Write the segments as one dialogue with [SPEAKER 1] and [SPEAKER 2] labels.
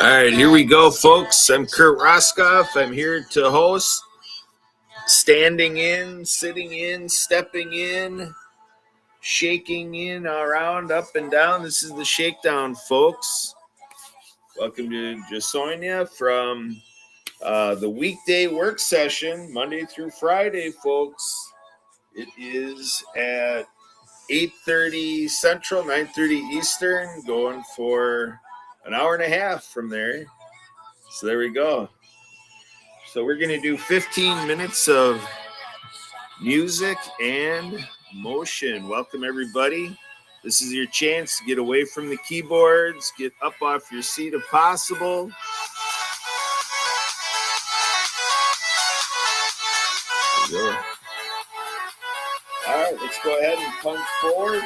[SPEAKER 1] All right, here we go, folks. I'm Kurt Roskoff. I'm here to host, standing in, sitting in, stepping in, shaking in, around, up and down. This is the Shakedown, folks. Welcome to Jasonia from the weekday work session, Monday through Friday, folks. It is at 8:30 Central, 9:30 Eastern, going for an hour and a half from there. So there we go. So we're going to do 15 minutes of music and motion. Welcome, everybody. This is your chance to get away from the keyboards, get up off your seat if possible. There we go. All right, let's go ahead and punch forward.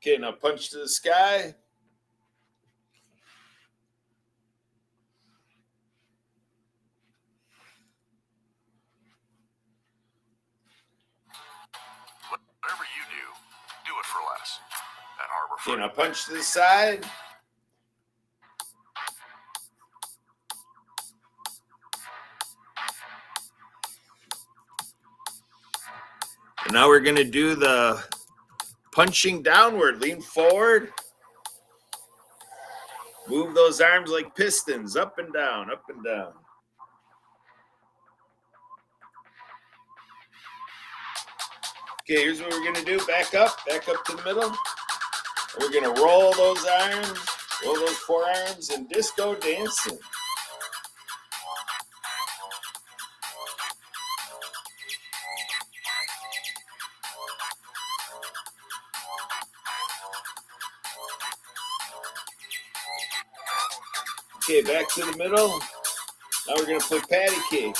[SPEAKER 1] Okay, now punch to the sky.
[SPEAKER 2] Whatever you do it for less. At Harbor
[SPEAKER 1] Okay, now punch to the side. And now we're going to do the punching downward. Lean forward. Move those arms like pistons, up and down, up and down. Okay, here's what we're going to do. Back up to the middle. We're going to roll those arms, roll those forearms, and disco dancing. Okay, back to the middle. Now we're going to play patty cake.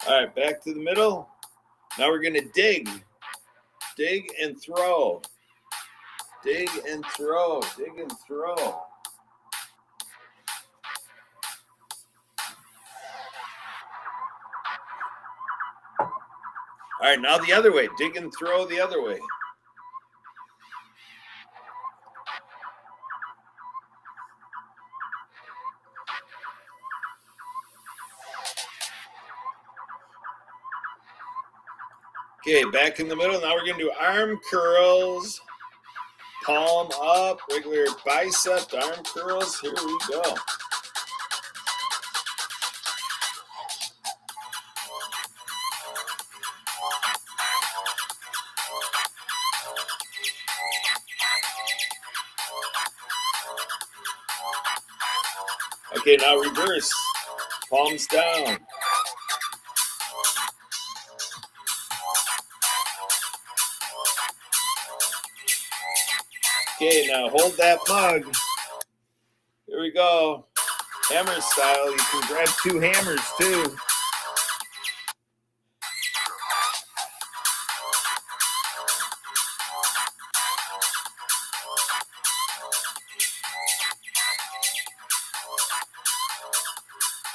[SPEAKER 1] All right, back to the middle. Now we're going to dig. Dig and throw. Dig and throw. Dig and throw. All right, now the other way. Dig and throw the other way. Okay, back in the middle. Now we're going to do arm curls. Palm up, regular bicep, arm curls. Here we go. Okay, now reverse. Palms down. Okay, now hold that mug. Here we go. Hammer style. You can grab two hammers too.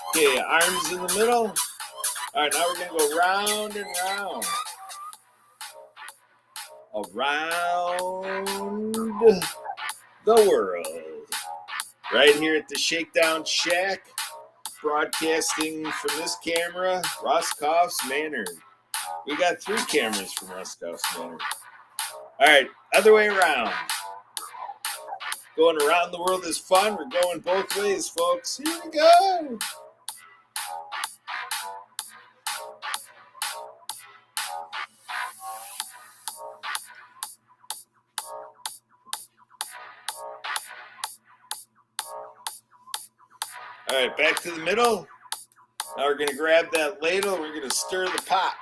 [SPEAKER 1] Okay, arms in the middle. All right, now we're going to go round and round. Around the world. Right here at the Shakedown Shack, broadcasting from this camera, Roskoff's Manor. We got 3 cameras from Roskoff's Manor. All right, other way around. Going around the world is fun. We're going both ways, folks. Here we go. All right, back to the middle. Now we're going to grab that ladle. We're going to stir the pot.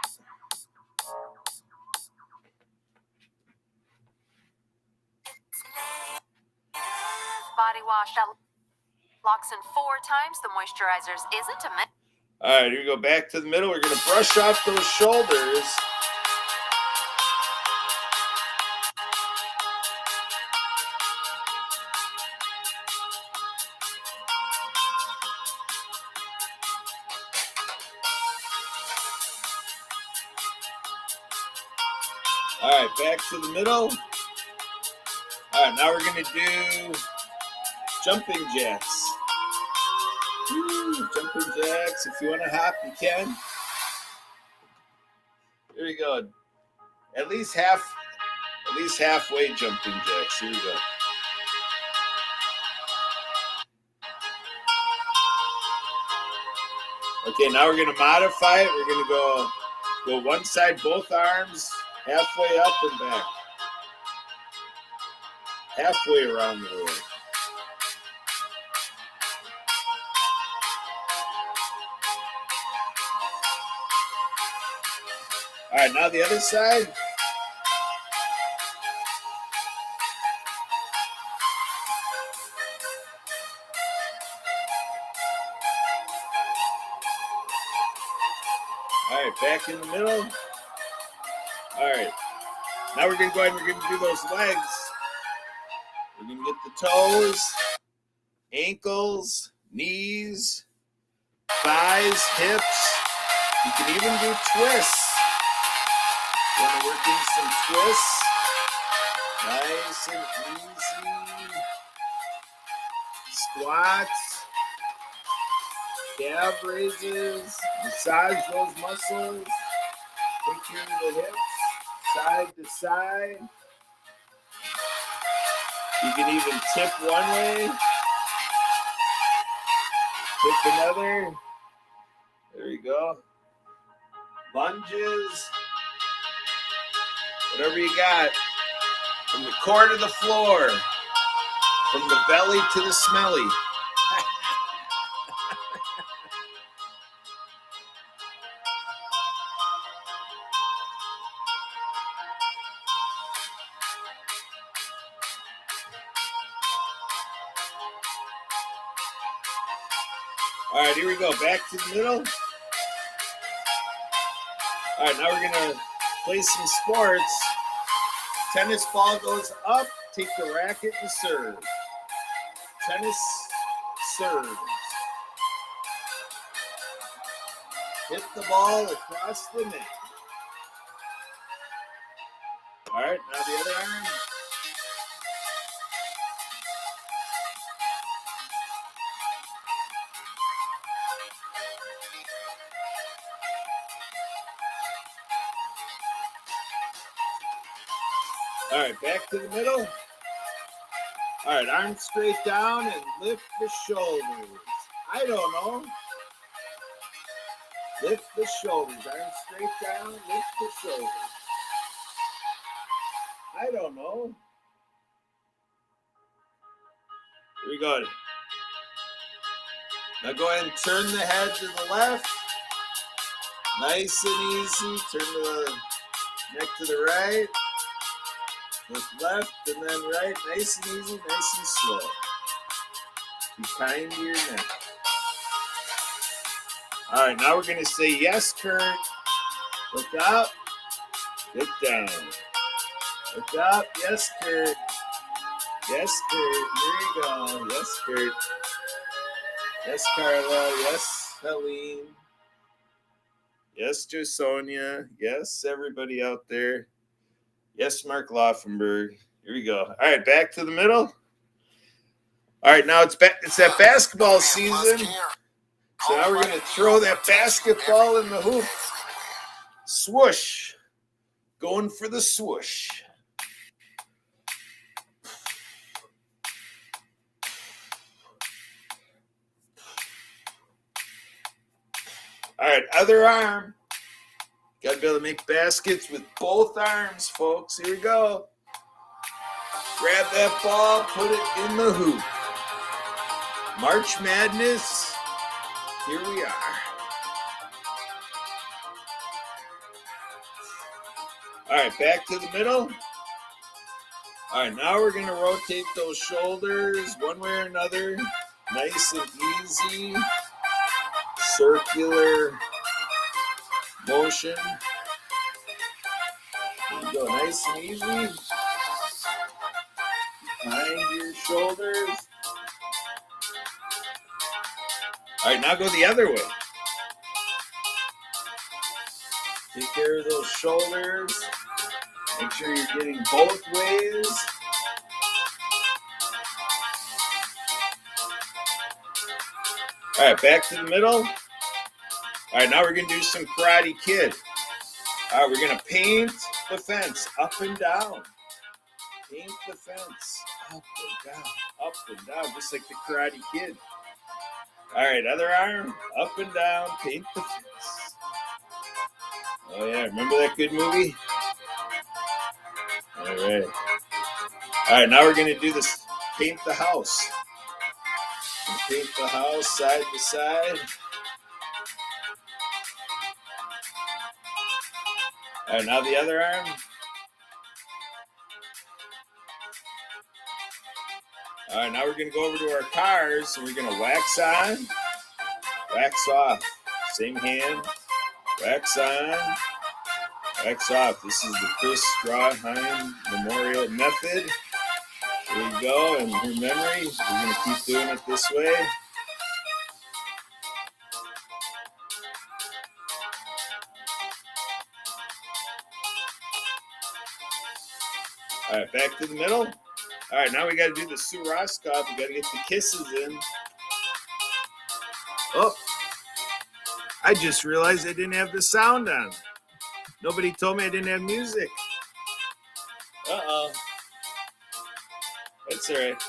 [SPEAKER 3] body wash that locks in 4 times the moisturizers isn't a myth.
[SPEAKER 1] All right, here we go. Back to the middle. We're going to brush off those shoulders. All right, back to the middle. All right, now we're going to do jumping jacks. Woo, jumping jacks. If you want to hop, you can. Here we go. At least halfway jumping jacks. Here we go. Okay, now we're going to modify it. We're going to go one side, both arms, halfway up and back. Halfway around the world. All right, now the other side. All right, back in the middle. All right, now we're going to go ahead and we're going to do those legs. We're going to get the toes, ankles, knees, thighs, hips. You can even do twists. You want to work in some twists. Nice and easy. Squats. Calf raises. Massage those muscles. Take care of the hips. Side to side. You can even tip one way. Tip another. There you go. Lunges. Whatever you got. From the core to the floor. From the belly to the smelly. All right, here we go. Back to the middle. All right, now we're going to play some sports. Tennis ball goes up. Take the racket and serve. Tennis serves. Hit the ball across the net. All right, now the other arm. All right, back to the middle. All right, arms straight down and lift the shoulders. I don't know. Lift the shoulders. Arms straight down, lift the shoulders. I don't know. Here we go. Now go ahead and turn the head to the left. Nice and easy. Turn the neck to the right. Look left and then right. Nice and easy, nice and slow. Be kind to your neck. All right, now we're going to say yes, Kurt. Look up. Look down. Look up. Yes, Kurt. Yes, Kurt. Here you go. Yes, Kurt. Yes, Carla. Yes, Helene. Yes, Josonia. Yes, everybody out there. Yes, Mark Laufenberg. Here we go. All right, back to the middle. All right, now it's back. It's that basketball season. So now we're going to throw that basketball in the hoop. Swoosh. Going for the swoosh. All right, other arm. Got to be able to make baskets with both arms, folks. Here we go. Grab that ball, put it in the hoop. March Madness. Here we are. All right, back to the middle. All right, now we're going to rotate those shoulders one way or another. Nice and easy. Circular motion. There you go, nice and easy. Behind your shoulders. All right, now go the other way. Take care of those shoulders. Make sure you're getting both ways. All right, back to the middle. All right, now we're going to do some Karate Kid. All right, we're going to paint the fence up and down. Paint the fence up and down, up and down, just like the Karate Kid. All right, other arm, up and down, paint the fence. Oh, yeah, remember that good movie? All right. All right, now we're going to do this, paint the house. Paint the house side to side. All right, now the other arm. All right, now we're going to go over to our cars, and we're going to wax on, wax off. Same hand, wax on, wax off. This is the Chris Strawheim Memorial Method. Here we go, and in memory, we're going to keep doing it this way. All right, back to the middle. All right, now we got to do the Sue Roscoff. We got to get the kisses in. Oh, I just realized I didn't have the sound on. Nobody told me I didn't have music. Uh-oh. That's all right.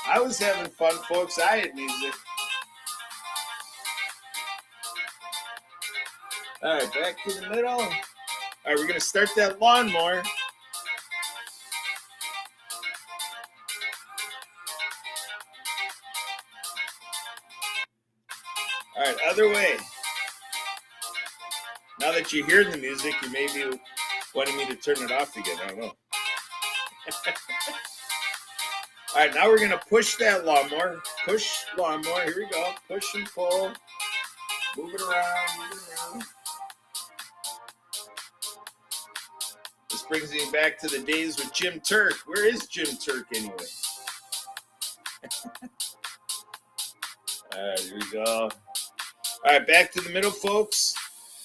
[SPEAKER 1] I was having fun, folks. I had music. All right, back to the middle. All right, we're going to start that lawnmower. All right, other way. Now that you hear the music, you may be wanting me to turn it off again. I don't know. All right, now we're going to push that lawnmower. Push lawnmower. Here we go. Push and pull. Move it around. Move it around. This brings me back to the days with Jim Turk. Where is Jim Turk anyway? All right, here we go. All right, back to the middle, folks.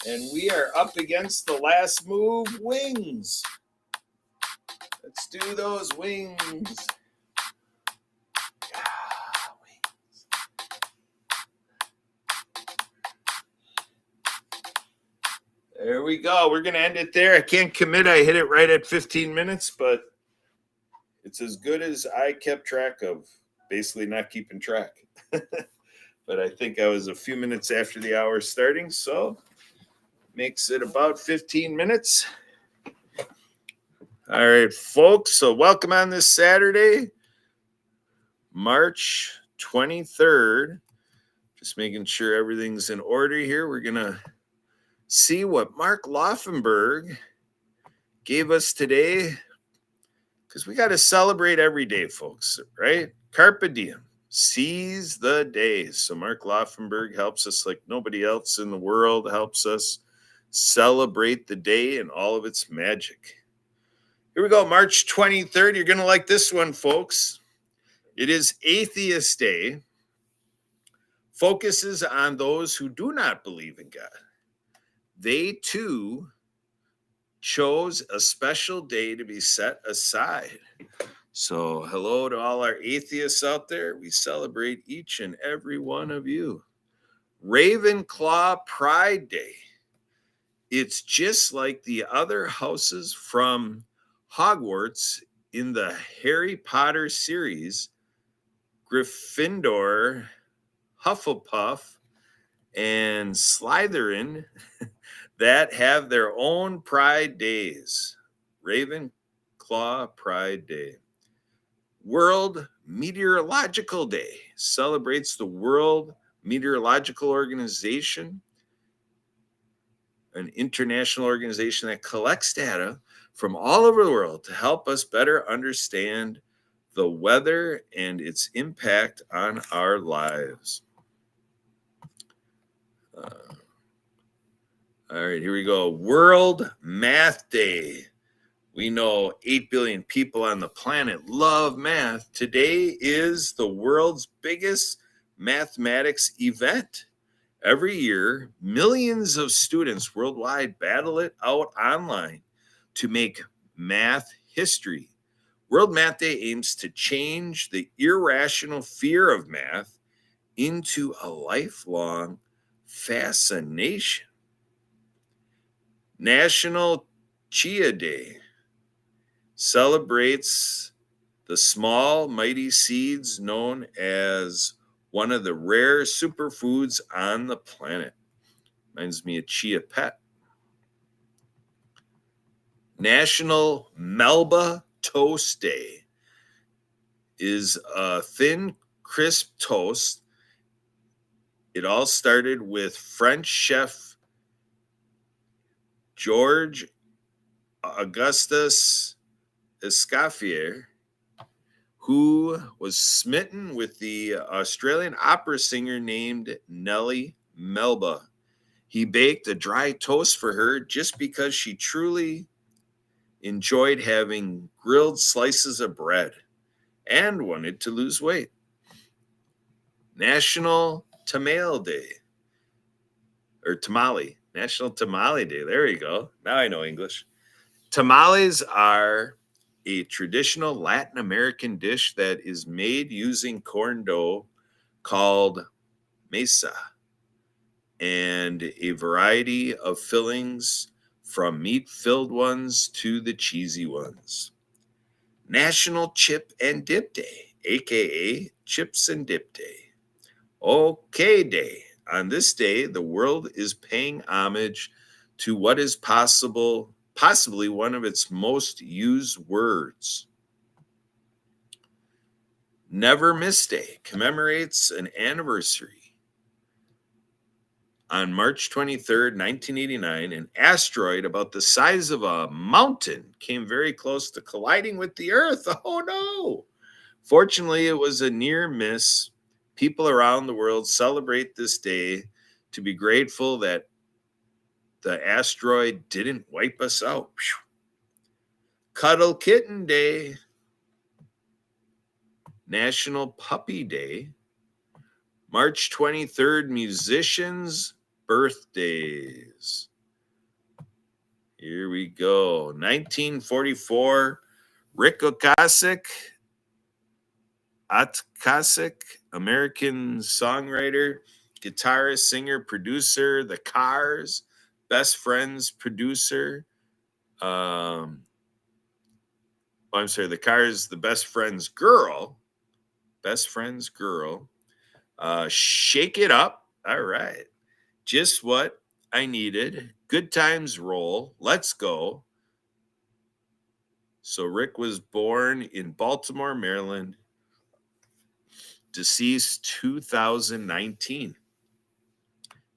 [SPEAKER 1] And we are up against the last move, wings. Let's do those wings. Wings. There we go. We're going to end it there. I can't commit. I hit it right at 15 minutes, but it's as good as I kept track of, basically not keeping track. But I think I was a few minutes after the hour starting, so makes it about 15 minutes. All right, folks, so welcome on this Saturday, March 23rd. Just making sure everything's in order here. We're going to see what Mark Laufenberg gave us today, because we got to celebrate every day, folks, right? Carpe diem. Seize the days. So Mark Laufenberg helps us like nobody else in the world helps us celebrate the day and all of its magic. Here we go, March 23rd. You're going to like this one, folks. It is Atheist Day. Focuses on those who do not believe in God. They, too, chose a special day to be set aside. So hello to all our atheists out there. We celebrate each and every one of you. Ravenclaw Pride Day. It's just like the other houses from Hogwarts in the Harry Potter series. Gryffindor, Hufflepuff, and Slytherin that have their own Pride Days. Ravenclaw Pride Day. World Meteorological Day celebrates the World Meteorological Organization, an international organization that collects data from all over the world to help us better understand the weather and its impact on our lives. All right, here we go. World Math Day. We know 8 billion people on the planet love math. Today is the world's biggest mathematics event. Every year, millions of students worldwide battle it out online to make math history. World Math Day aims to change the irrational fear of math into a lifelong fascination. National Chia Day celebrates the small, mighty seeds known as one of the rare superfoods on the planet. Reminds me of chia pet. National Melba Toast Day is a thin, crisp toast. It all started with French chef George Augustus Escoffier, who was smitten with the Australian opera singer named Nellie Melba. He baked a dry toast for her just because she truly enjoyed having grilled slices of bread and wanted to lose weight. National Tamale Day, or Tamale, National Tamale Day. There you go. Now I know English. Tamales are a traditional Latin American dish that is made using corn dough called masa and a variety of fillings from meat-filled ones to the cheesy ones. National Chip and Dip Day, aka Chips and Dip Day. Okay Day. On this day, the world is paying homage to what is possibly one of its most used words. Never Miss Day commemorates an anniversary. On March 23rd, 1989, an asteroid about the size of a mountain came very close to colliding with the Earth. Oh no! Fortunately, it was a near miss. People around the world celebrate this day to be grateful that the asteroid didn't wipe us out. Cuddle Kitten Day, National Puppy Day, March 23rd, musicians' birthdays. Here we go. 1944, Rick Ocasek, American songwriter, guitarist, singer, producer, The Cars, Best Friends producer. The Cars, the Best Friends girl. Shake It Up. All right. Just What I Needed. Good Times Roll. Let's Go. So Rick was born in Baltimore, Maryland. Deceased 2019.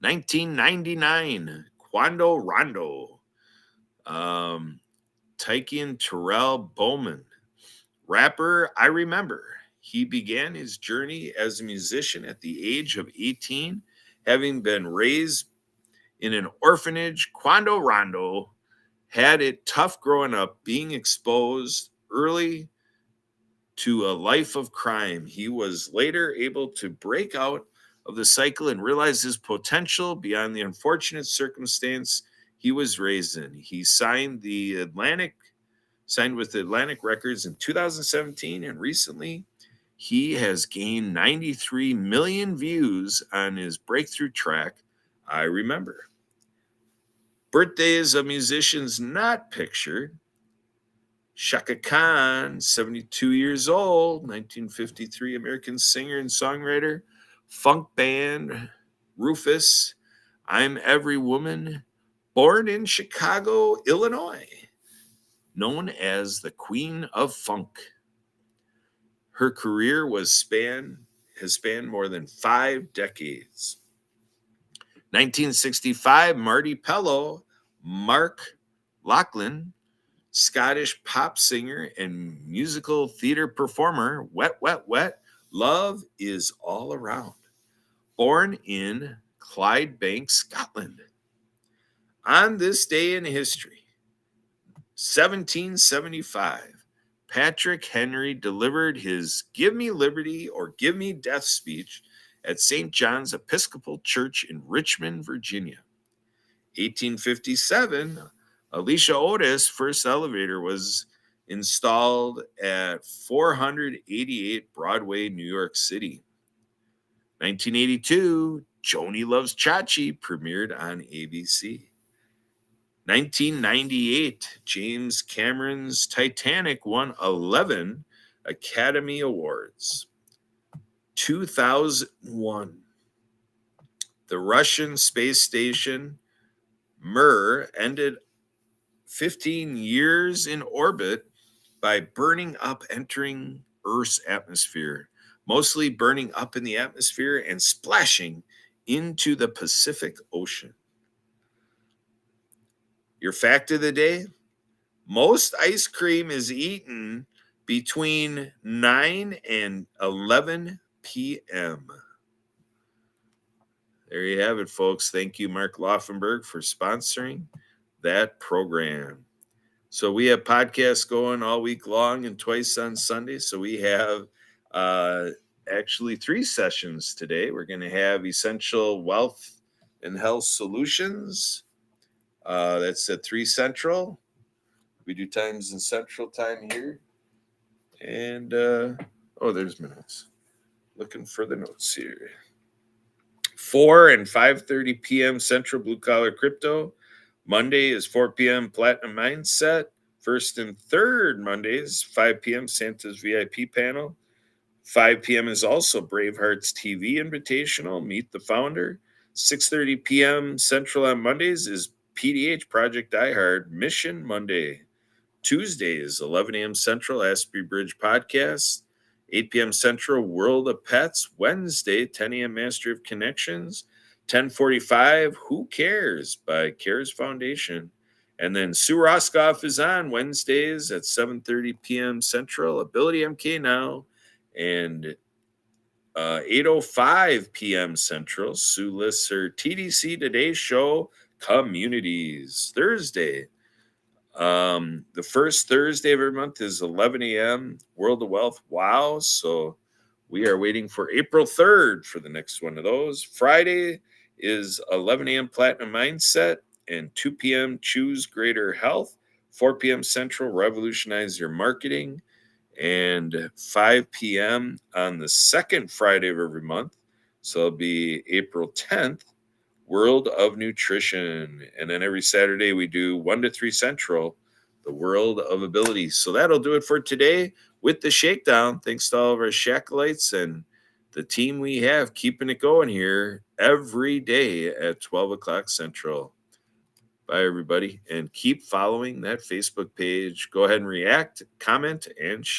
[SPEAKER 1] 1999. Quando Rondo. Tykean Terrell Bowman. Rapper I Remember. He began his journey as a musician at the age of 18, having been raised in an orphanage. Quando Rondo had it tough growing up, being exposed early to a life of crime. He was later able to break out of the cycle and realize his potential beyond the unfortunate circumstance he was raised in. He signed with Atlantic Records in 2017, and recently he has gained 93 million views on his breakthrough track, I Remember. Birthdays of musicians not pictured. Chaka Khan, 72 years old, 1953, American singer and songwriter. Funk band Rufus, I'm Every Woman, born in Chicago, Illinois, known as the Queen of Funk. Her career has spanned more than 5 decades. 1965, Mark Lachlan, Scottish pop singer and musical theater performer, Wet, Wet, Wet, Love is All Around. Born in Clydebank, Scotland. On this day in history, 1775, Patrick Henry delivered his Give Me Liberty or Give Me Death speech at St. John's Episcopal Church in Richmond, Virginia. 1857, Alicia Otis' first elevator was installed at 488 Broadway, New York City. 1982, Joni Loves Chachi premiered on ABC. 1998, James Cameron's Titanic won 11 Academy Awards. 2001, the Russian space station Mir ended 15 years in orbit by burning up entering Earth's atmosphere, mostly burning up in the atmosphere and splashing into the Pacific Ocean. Your fact of the day: most ice cream is eaten between 9 and 11 p.m. There you have it, folks. Thank you, Mark Laufenberg, for sponsoring that program. So we have podcasts going all week long and twice on Sunday. So we have actually 3 sessions today. We're going to have Essential Wealth and Health Solutions. That's at 3 Central. We do times in Central Time here. And, there's minutes. Looking for the notes here. 4 and 5:30 p.m. Central Blue Collar Crypto. Monday is 4 p.m. Platinum Mindset. First and third Mondays, 5 p.m. Santa's VIP panel. 5 p.m. is also Bravehearts TV Invitational. Meet the founder. 6:30 p.m. Central on Mondays is PDH Project Die Hard Mission Monday. Tuesdays, 11 a.m. Central, Asprey Bridge Podcast. 8 p.m. Central, World of Pets. Wednesday, 10 a.m. Mastery of Connections. 10:45, Who Cares by Cares Foundation. And then Sue Roscoff is on Wednesdays at 7:30 p.m. Central, Ability MK Now. And 8:05 p.m. Central, Sue lists her TDC Today Show Communities. Thursday. The first Thursday of every month is 11 a.m. World of Wealth. Wow. So we are waiting for April 3rd for the next one of those. Friday is 11 a.m. Platinum Mindset and 2 p.m. Choose Greater Health. 4 p.m. Central, Revolutionize Your Marketing. And 5 p.m. on the second Friday of every month. So it'll be April 10th. World of Nutrition. And then every Saturday we do 1 to 3 Central, the World of Ability. So that'll do it for today with the Shakedown. Thanks to all of our Shacklites and the team we have keeping it going here every day at 12 o'clock Central. Bye, everybody. And keep following that Facebook page. Go ahead and react, comment, and share.